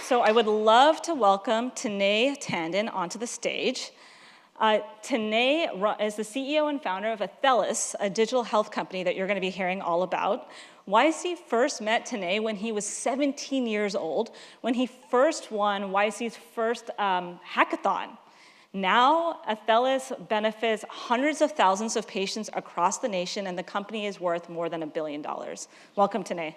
So I would love to welcome Tanay Tandon onto the stage. Tanay is the CEO and founder of Athelas, a digital health company that you're going to be hearing all about. YC first met Tanay when he was 17 years old, when he first won YC's first hackathon. Now, Athelas benefits hundreds of thousands of patients across the nation, and the company is worth more than $1 billion. Welcome, Tanay.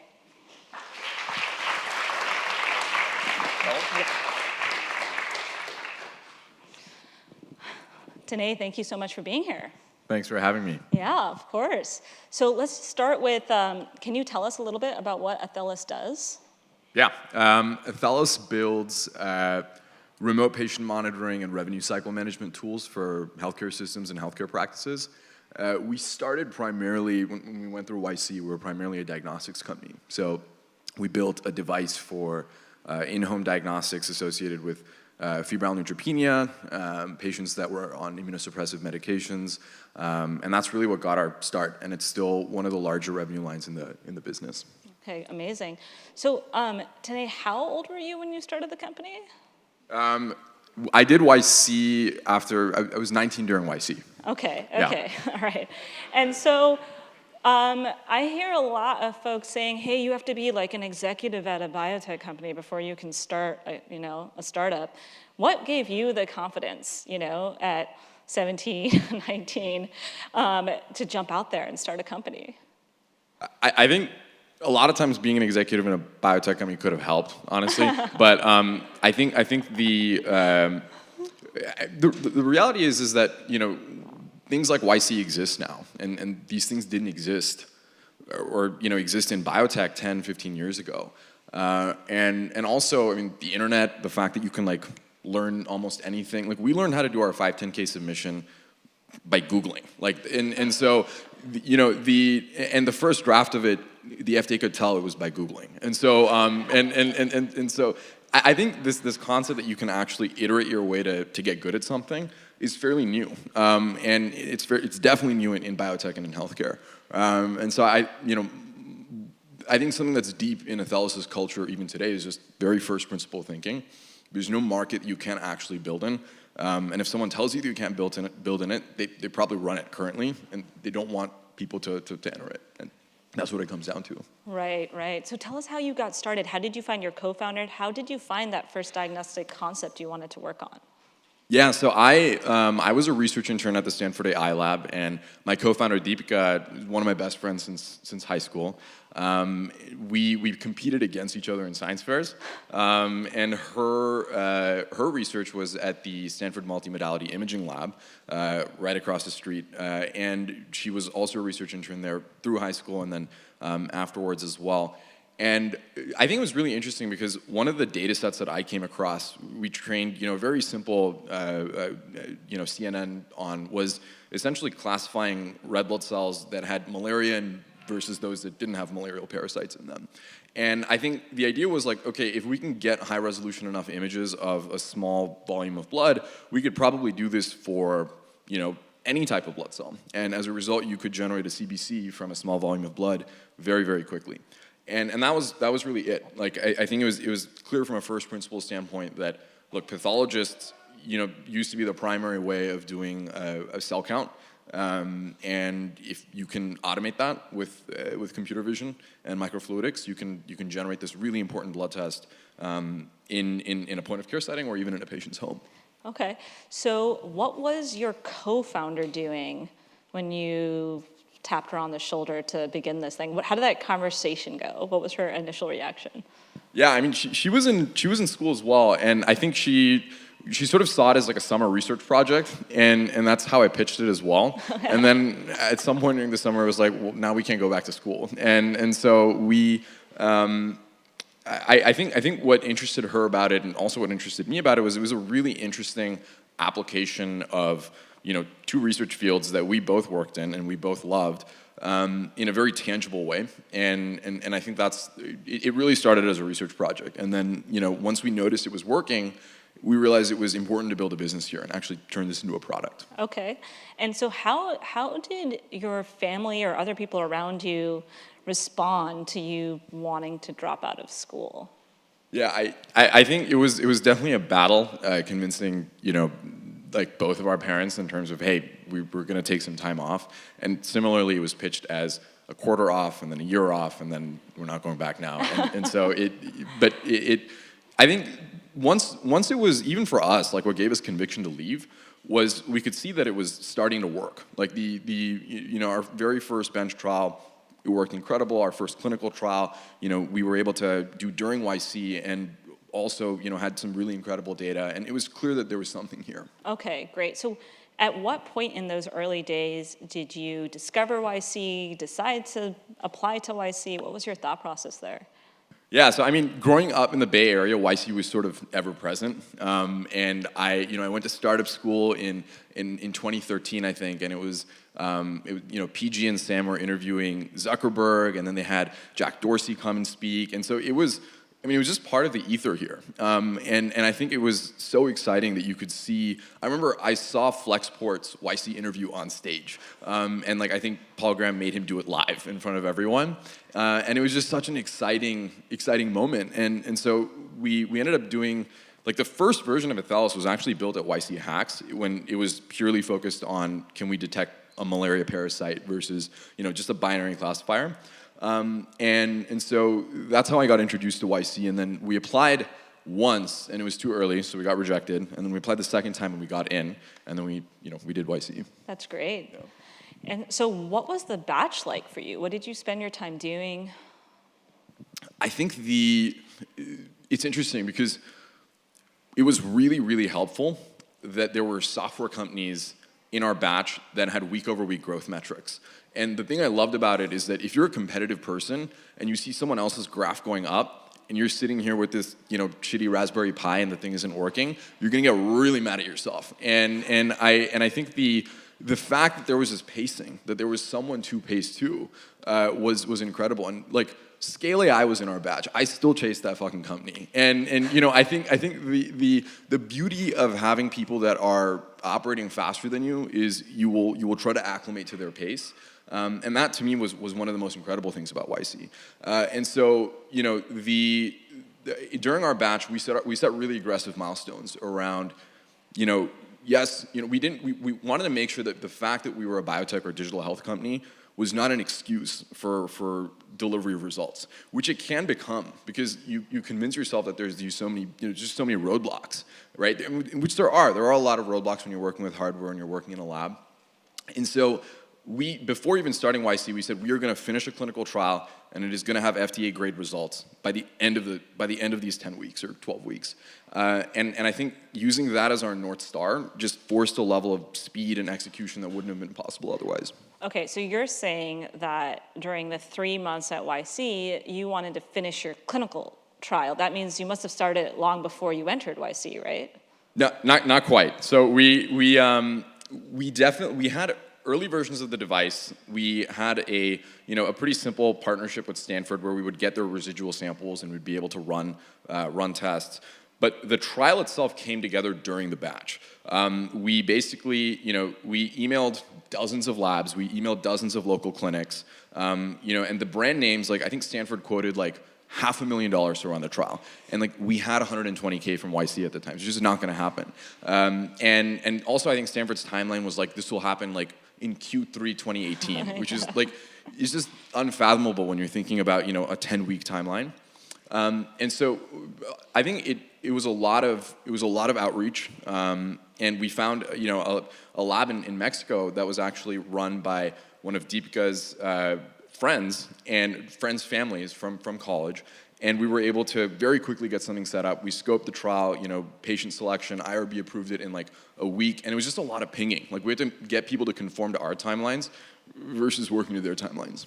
Tanay, thank you so much for being here. Thanks for having me. Yeah, of course. So let's start with, can you tell us a little bit about what Athelas does? Yeah, Athelas builds remote patient monitoring and revenue cycle management tools for healthcare systems and healthcare practices. We started primarily, when we went through YC, we were primarily a diagnostics company. So we built a device for in-home diagnostics associated with febrile neutropenia, patients that were on immunosuppressive medications, and that's really what got our start, and it's still one of the larger revenue lines in the business. Okay, amazing. So, Tanay, how old were you when you started the company? I did YC after, I was 19 during YC. Okay, Yeah. all right. And so, I hear a lot of folks saying, hey, you have to be like an executive at a biotech company before you can start a startup. What gave you the confidence, at 17, 19, to jump out there and start a company? I think a lot of times being an executive in a biotech company could have helped, honestly. But I think the reality is that, things like YC exist now, and these things didn't exist or exist in biotech 10, 15 years ago. And also, the internet, the fact that you can learn almost anything. We learned how to do our 510(k) submission by Googling. And so, the first draft of it, the FDA could tell it was by Googling. And so, and so I think this concept that you can actually iterate your way to get good at something is fairly new, and it's definitely new in biotech and in healthcare. And so I think something that's deep in Athelas' culture even today is just very first principle thinking. There's no market you can't actually build in, and if someone tells you that you can't build in it, they probably run it currently, and they don't want people to enter it. And that's what it comes down to. Right. So tell us how you got started. How did you find your co-founder? How did you find that first diagnostic concept you wanted to work on? Yeah, so I was a research intern at the Stanford AI lab, and my co-founder Deepika, one of my best friends since high school. We competed against each other in science fairs, and her research was at the Stanford Multimodality Imaging Lab, right across the street, and she was also a research intern there through high school and then afterwards as well. And I think it was really interesting because one of the data sets that I came across, we trained, a very simple, CNN on, was essentially classifying red blood cells that had malaria versus those that didn't have malarial parasites in them. And I think the idea was okay, if we can get high resolution enough images of a small volume of blood, we could probably do this for, any type of blood cell. And as a result, you could generate a CBC from a small volume of blood very, very quickly. And that was really it. I think it was clear from a first principle standpoint that, look, pathologists, used to be the primary way of doing a cell count. And if you can automate that with computer vision and microfluidics, you can generate this really important blood test in a point of care setting or even in a patient's home. Okay, so what was your co-founder doing when you tapped her on the shoulder to begin this thing? How did that conversation go? What was her initial reaction? Yeah, she was in school as well, and I think she sort of saw it as a summer research project, and that's how I pitched it as well. Okay. And then at some point during the summer, it was well, now we can't go back to school, and so we. I think what interested her about it, and also what interested me about it, was a really interesting application of two research fields that we both worked in and we both loved in a very tangible way. And I think it really started as a research project. And then, once we noticed it was working, we realized it was important to build a business here and actually turn this into a product. Okay. And so how did your family or other people around you respond to you wanting to drop out of school? Yeah, I think it was definitely a battle convincing, like both of our parents in terms of, hey, we're going to take some time off. And similarly, it was pitched as a quarter off and then a year off and then we're not going back now. And so I think once it was, even for us, like what gave us conviction to leave was we could see that it was starting to work. Like our very first bench trial, it worked incredible. Our first clinical trial, we were able to do during YC and also, had some really incredible data. And it was clear that there was something here. Okay, great. So at what point in those early days did you discover YC, decide to apply to YC? What was your thought process there? Yeah, so I mean, growing up in the Bay Area, YC was sort of ever present, and I went to startup school in 2013, I think, and it was PG and Sam were interviewing Zuckerberg, and then they had Jack Dorsey come and speak, and so it was just part of the ether here, and I think it was so exciting that you could see. I remember I saw Flexport's YC interview on stage, and I think Paul Graham made him do it live in front of everyone, and it was just such an exciting moment, and so we ended up doing. The first version of Athelas was actually built at YC Hacks when it was purely focused on can we detect a malaria parasite versus just a binary classifier. And so that's how I got introduced to YC, and then we applied once, and it was too early, so we got rejected, and then we applied the second time, and we got in, and then we did YC. That's great. Yeah. And so what was the batch like for you? What did you spend your time doing? I think it's interesting because it was really, really helpful that there were software companies in our batch that had week-over-week growth metrics. And the thing I loved about it is that if you're a competitive person and you see someone else's graph going up and you're sitting here with this shitty Raspberry Pi and the thing isn't working, you're gonna get really mad at yourself. And I think the fact that there was this pacing, that there was someone to pace to, was incredible. And Scale AI was in our batch. I still chase that fucking company. And I think the beauty of having people that are operating faster than you is you will try to acclimate to their pace. And that to me was one of the most incredible things about YC. And so during our batch we set really aggressive milestones around yes, we wanted to make sure that the fact that we were a biotech or digital health company was not an excuse for delivery of results, which it can become because you convince yourself that there's so many roadblocks, right? Which there are a lot of roadblocks when you're working with hardware and you're working in a lab. And so before even starting YC, we said we are going to finish a clinical trial and it is going to have FDA grade results by the end of these 10 weeks or 12 weeks. And I think using that as our North Star just forced a level of speed and execution that wouldn't have been possible otherwise. Okay, so you're saying that during the 3 months at YC, you wanted to finish your clinical trial. That means you must have started it long before you entered YC, right? No, not quite. So we had early versions of the device. We had a pretty simple partnership with Stanford where we would get their residual samples and we'd be able to run tests. But the trial itself came together during the batch. We basically, we emailed dozens of labs, we emailed dozens of local clinics, and the brand names, I think Stanford quoted $500,000 to run the trial. And we had $120K from YC at the time. It's just not gonna happen. And also I think Stanford's timeline was this will happen in Q3 2018, which is it's just unfathomable when you're thinking about, a 10-week timeline. And so I think it was a lot of outreach, and we found a lab in Mexico that was actually run by one of Deepika's friends and friends' families from college, and we were able to very quickly get something set up. We scoped the trial, patient selection, IRB approved it in a week, and it was just a lot of pinging. We had to get people to conform to our timelines versus working to their timelines.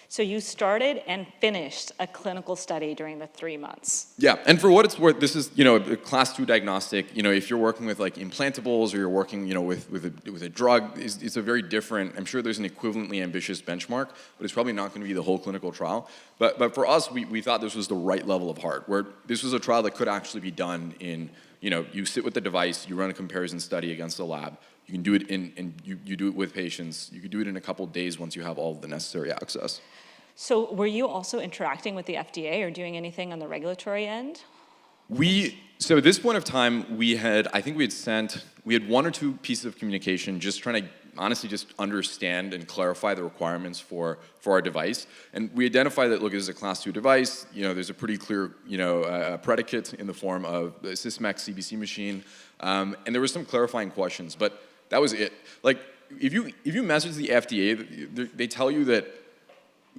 So you started and finished a clinical study during the 3 months. Yeah, and for what it's worth, this is a class 2 diagnostic. If you're working with implantables or you're working with a drug, it's a very different. I'm sure there's an equivalently ambitious benchmark, but it's probably not going to be the whole clinical trial. But for us, we thought this was the right level of hard, where this was a trial that could actually be done in. You sit with the device, you run a comparison study against a lab. You can do it and you do it with patients. You could do it in a couple of days once you have all of the necessary access. So were you also interacting with the FDA or doing anything on the regulatory end? So at this point of time, I think we had one or two pieces of communication just trying to honestly just understand and clarify the requirements for our device. And we identified that, look, this is a class 2 device, there's a pretty clear, predicate in the form of the Sysmex CBC machine. And there were some clarifying questions, but that was it. Like, if you message the FDA, they tell you that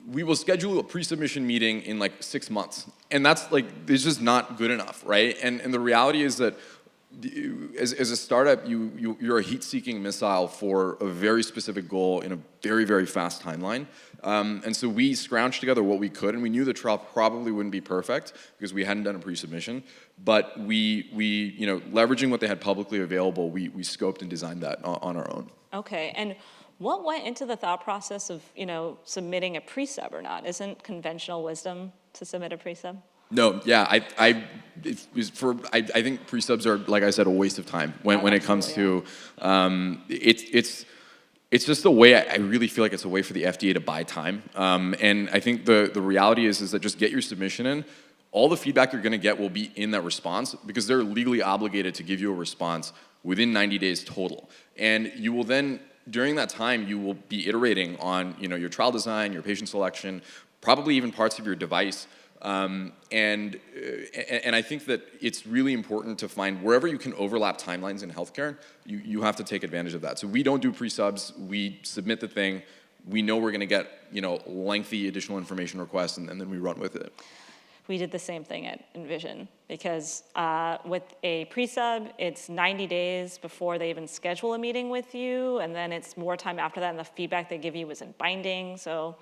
we will schedule a pre-submission meeting in like 6 months. And that's like, it's just not good enough, right? And the reality is that as a startup, you're a heat-seeking missile for a very specific goal in a very, very fast timeline. And so we scrounged together what we could, and we knew the trial probably wouldn't be perfect because we hadn't done a pre-submission. But we leveraging what they had publicly available, we scoped and designed that on our own. Okay, and what went into the thought process of, submitting a pre-sub or not? Isn't conventional wisdom to submit a pre-sub? No, yeah, I think pre-subs are, like I said, a waste of time when it comes to it's just a way. I really feel like it's a way for the FDA to buy time. And I think the reality is that just get your submission in. All the feedback you're going to get will be in that response because they're legally obligated to give you a response within 90 days total. And you will then, during that time, you will be iterating on your trial design, your patient selection, probably even parts of your device. And I think that it's really important to find wherever you can overlap timelines in healthcare, you have to take advantage of that. So we don't do pre-subs. We submit the thing. We know we're going to get lengthy additional information requests, and then we run with it. We did the same thing at Envision because with a pre-sub, it's 90 days before they even schedule a meeting with you, and then it's more time after that, and the feedback they give you isn't binding. So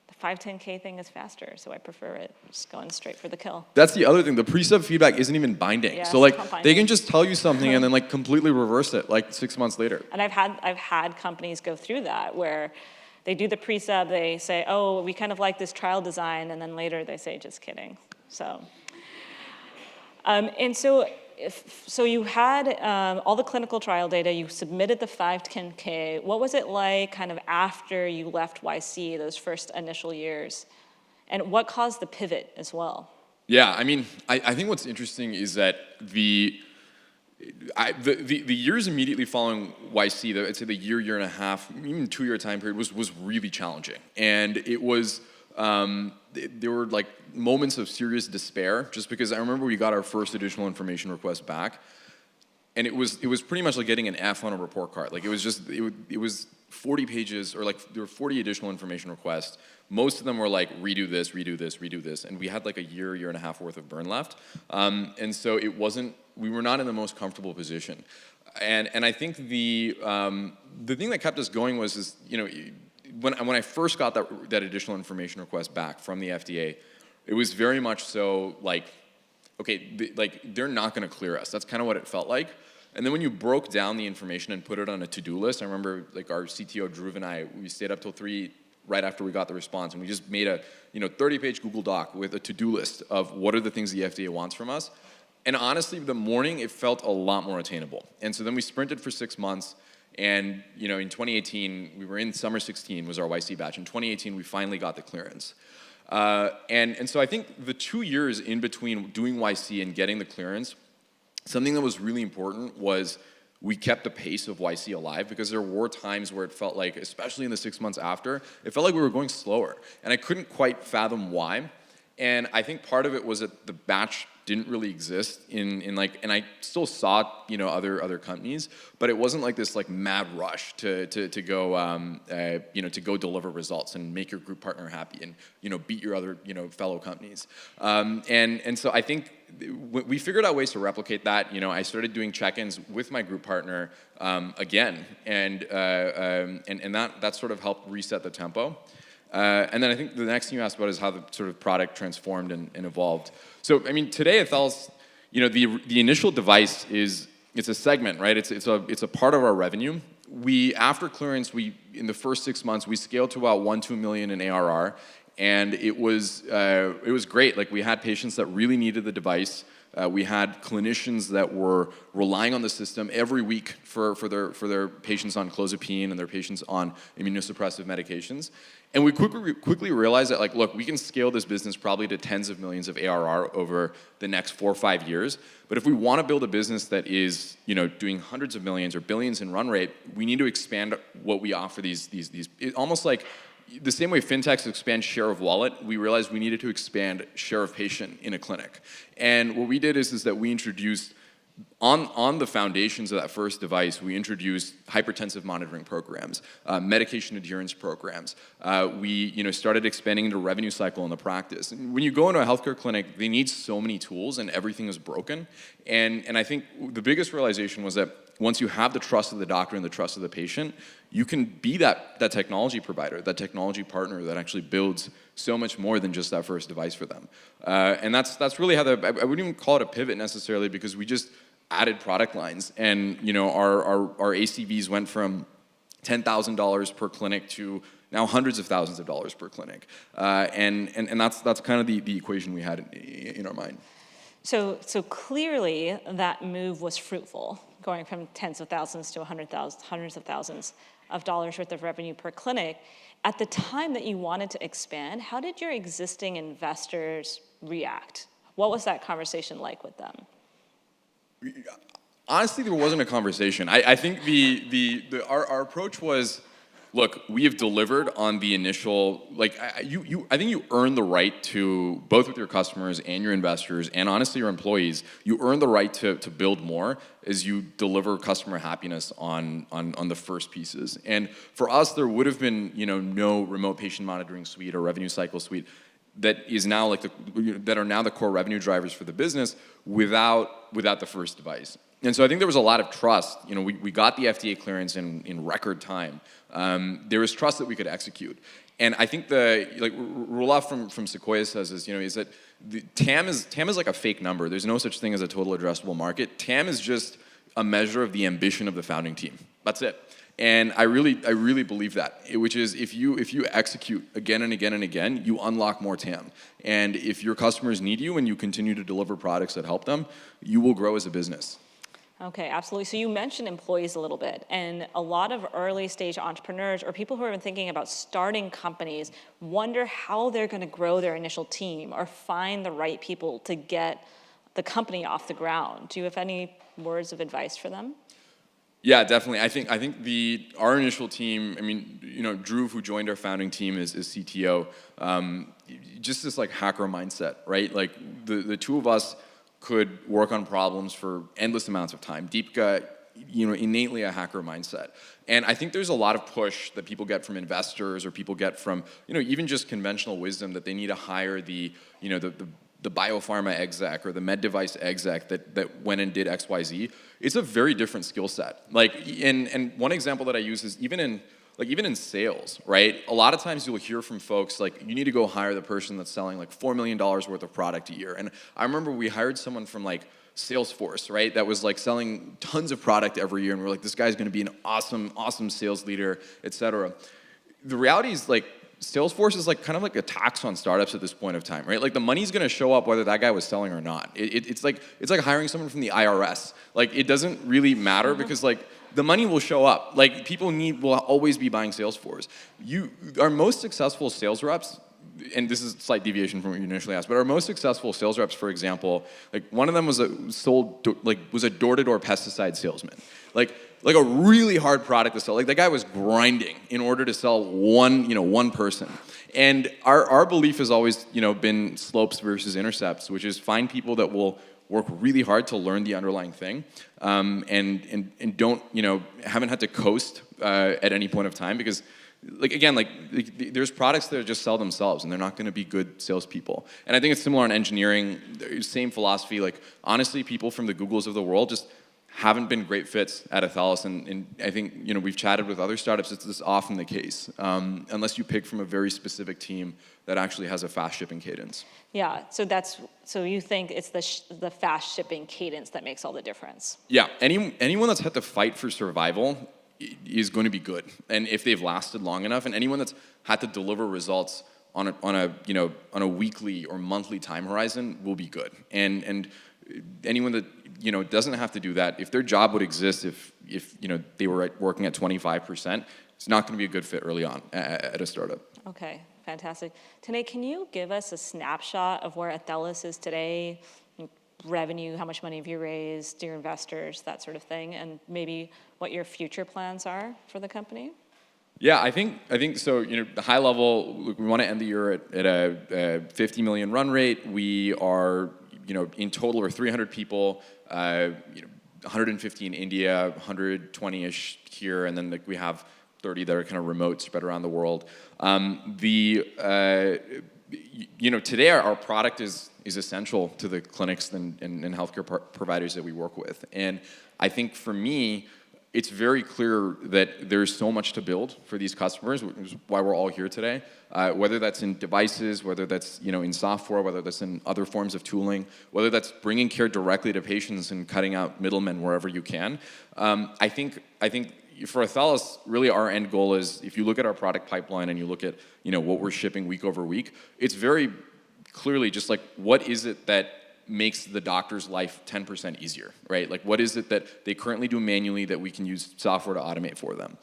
the 510K thing is faster, so I prefer it just going straight for the kill. That's the other thing. The pre-sub feedback isn't even binding. Yeah, so like they can just tell you something and then like completely reverse it like 6 months later. And I've had companies go through that where they do the pre-sub, they say, oh, we kind of like this trial design, and then later they say, just kidding. So, so you had all the clinical trial data, you submitted the 510K. What was it like kind of after you left YC, those first initial years? And what caused the pivot as well? Yeah, I mean, I think what's interesting is that the years immediately following YC, I'd say the year and a half, even 2-year time period was really challenging. And it was, there were like moments of serious despair just because I remember we got our first additional information request back and it was pretty much like getting an F on a report card. Like it was 40 pages or like there were 40 additional information requests. Most of them were like redo this, and we had like a year and a half worth of burn left. And so we were not in the most comfortable position. And I think the thing that kept us going was when I first got that additional information request back from the FDA, it was very much so like, okay, they're not going to clear us. That's kind of what it felt like. And then when you broke down the information and put it on a to-do list, I remember like our CTO Dhruv and I, we stayed up till 3 right after we got the response, and we just made a 30-page Google Doc with a to-do list of what are the things the FDA wants from us. And honestly, the morning it felt a lot more attainable. And so then we sprinted for 6 months. And in 2018, we were in summer 16 was our YC batch. In 2018, we finally got the clearance. And so I think the 2 years in between doing YC and getting the clearance, something that was really important was we kept the pace of YC alive because there were times where it felt like, especially in the 6 months after, it felt like we were going slower. And I couldn't quite fathom why. And I think part of it was that the batch didn't really exist and I still saw other companies, but it wasn't like this like mad rush to go to go deliver results and make your group partner happy and beat your other fellow companies. And so I think we figured out ways to replicate that. I started doing check-ins with my group partner again, and that sort of helped reset the tempo. And then I think the next thing you asked about is how the sort of product transformed and evolved. So, I mean, today Athelas, the initial device it's a segment, right? It's a part of our revenue. After clearance, in the first 6 months, we scaled to about 1-2 million in ARR, and it was great. Like we had patients that really needed the device. We had clinicians that were relying on the system every week for their patients on clozapine and their patients on immunosuppressive medications. And we quickly realized that, like, look, we can scale this business probably to tens of millions of ARR over the next 4 or 5 years. But if we want to build a business that is, doing hundreds of millions or billions in run rate, we need to expand what we offer these almost like the same way fintechs expand share of wallet, we realized we needed to expand share of patient in a clinic. And what we did is that we introduced, on the foundations of that first device, we introduced hypertensive monitoring programs, medication adherence programs. We started expanding into revenue cycle in the practice. And when you go into a healthcare clinic, they need so many tools and everything is broken. And I think the biggest realization was that once you have the trust of the doctor and the trust of the patient, you can be that technology provider, that technology partner that actually builds so much more than just that first device for them. And that's really how I wouldn't even call it a pivot necessarily, because we just added product lines. And our ACVs went from $10,000 per clinic to now hundreds of thousands of dollars per clinic. And that's kind of the equation we had in our mind. So clearly that move was fruitful, going from tens of thousands to hundreds of thousands of dollars worth of revenue per clinic. At the time that you wanted to expand, how did your existing investors react? What was that conversation like with them? Honestly, there wasn't a conversation. I think our approach was, look, we have delivered on the initial, I think you earn the right to, both with your customers and your investors, and honestly your employees, you earn the right to build more as you deliver customer happiness on the first pieces. And for us, there would have been no remote patient monitoring suite or revenue cycle suite that is now that are now the core revenue drivers for the business without the first device. And so I think there was a lot of trust. We got the FDA clearance in record time. There was trust that we could execute. And I think Roelof from Sequoia says is that the TAM is like a fake number. There's no such thing as a total addressable market. TAM is just a measure of the ambition of the founding team. That's it. And I really believe that, which is if you execute again and again and again, you unlock more TAM. And if your customers need you and you continue to deliver products that help them, you will grow as a business. Okay, absolutely. So you mentioned employees a little bit, and a lot of early stage entrepreneurs or people who are thinking about starting companies wonder how they're going to grow their initial team or find the right people to get the company off the ground. Do you have any words of advice for them? Yeah, definitely. I think our initial team, Drew, who joined our founding team, is CTO. Just this hacker mindset, right? The two of us could work on problems for endless amounts of time. Deepika, innately a hacker mindset. And I think there's a lot of push that people get from investors or people get from, even just conventional wisdom that they need to hire the biopharma exec or the med device exec that went and did XYZ. It's a very different skill set. And one example that I use is even in sales, right? A lot of times you'll hear from folks you need to go hire the person that's selling $4 million worth of product a year. And I remember we hired someone from Salesforce, right? That was selling tons of product every year, and we're this guy's going to be an awesome sales leader, et cetera. The reality is Salesforce is kind of a tax on startups at this point of time, right? The money's going to show up whether that guy was selling or not. It's like hiring someone from the IRS. It doesn't really matter because the money will show up. People will always be buying Salesforce. Our most successful sales reps, and this is a slight deviation from what you initially asked, but our most successful sales reps, for example, one of them was a door-to-door pesticide salesman. A really hard product to sell. That guy was grinding in order to sell one person. And our belief has always been slopes versus intercepts, which is find people that will work really hard to learn the underlying thing, and don't haven't had to coast at any point of time, because there's products that just sell themselves and they're not going to be good salespeople. And I think it's similar in engineering. Same philosophy. Honestly, people from the Googles of the world just haven't been great fits at Athelas, and I think we've chatted with other startups. It's often the case, unless you pick from a very specific team that actually has a fast shipping cadence. Yeah, so you think it's the fast shipping cadence that makes all the difference? Yeah, anyone that's had to fight for survival is going to be good, and if they've lasted long enough, and anyone that's had to deliver results on a weekly or monthly time horizon will be good. And anyone that doesn't have to do that. If their job would exist, if they were working at 25%, it's not going to be a good fit early on at a startup. Okay, fantastic. Tanay, can you give us a snapshot of where Athelas is today? Revenue, how much money have you raised, your investors, that sort of thing, and maybe what your future plans are for the company? Yeah, I think so. The high level, we want to end the year at a 50 million run rate. We are, in total, we're 300 people. 150 in India, 120-ish here, and then we have 30 that are kind of remote, spread around the world. Today our product is essential to the clinics and healthcare providers that we work with, and I think for me, it's very clear that there's so much to build for these customers, which is why we're all here today. Whether that's in devices, whether that's in software, whether that's in other forms of tooling, whether that's bringing care directly to patients and cutting out middlemen wherever you can. I think for Athelas, really our end goal is, if you look at our product pipeline and you look at what we're shipping week over week, it's very clearly just like, what is it that makes the doctor's life 10% easier, right? Like, what is it that they currently do manually that we can use software to automate for them?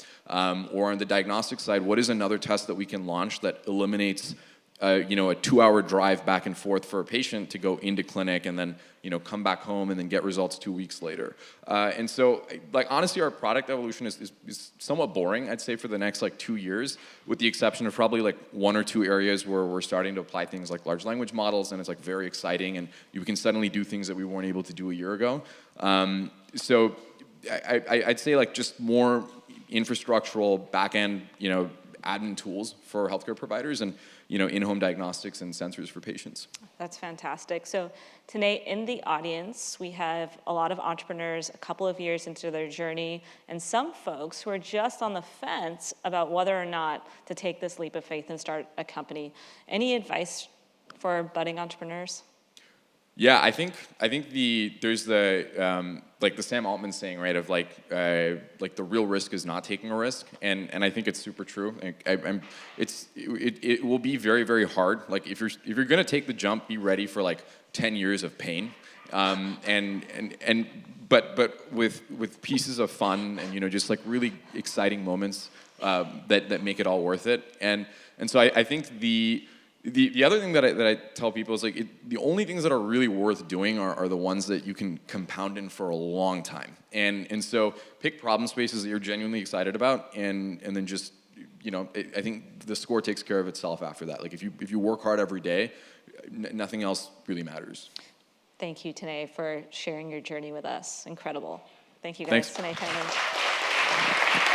Or on the diagnostic side, what is another test that we can launch that eliminates a 2-hour drive back and forth for a patient to go into clinic and then come back home and then get results 2 weeks later. And so, honestly, our product evolution is somewhat boring, I'd say, for the next 2 years, with the exception of probably 1 or 2 areas where we're starting to apply things like large language models, and it's very exciting, and you can suddenly do things that we weren't able to do a year ago. So I'd say just more infrastructural back-end, admin tools for healthcare providers, and in-home diagnostics and sensors for patients. That's fantastic. So Tanay, in the audience, we have a lot of entrepreneurs a couple of years into their journey, and some folks who are just on the fence about whether or not to take this leap of faith and start a company. Any advice for budding entrepreneurs? Yeah, I think there's the Sam Altman saying, right, of the real risk is not taking a risk, and I think it's super true. It will be very, very hard. If you're gonna take the jump, be ready for 10 years of pain, but with pieces of fun and just really exciting moments that make it all worth it. And so I think the other thing that I tell people is the only things that are really worth doing are the ones that you can compound in for a long time. And so pick problem spaces that you're genuinely excited about, and then just I think the score takes care of itself after that. If you work hard every day, nothing else really matters. Thank you, Tanay, for sharing your journey with us. Incredible. Thank you, guys. Thanks. Tanay Tandon.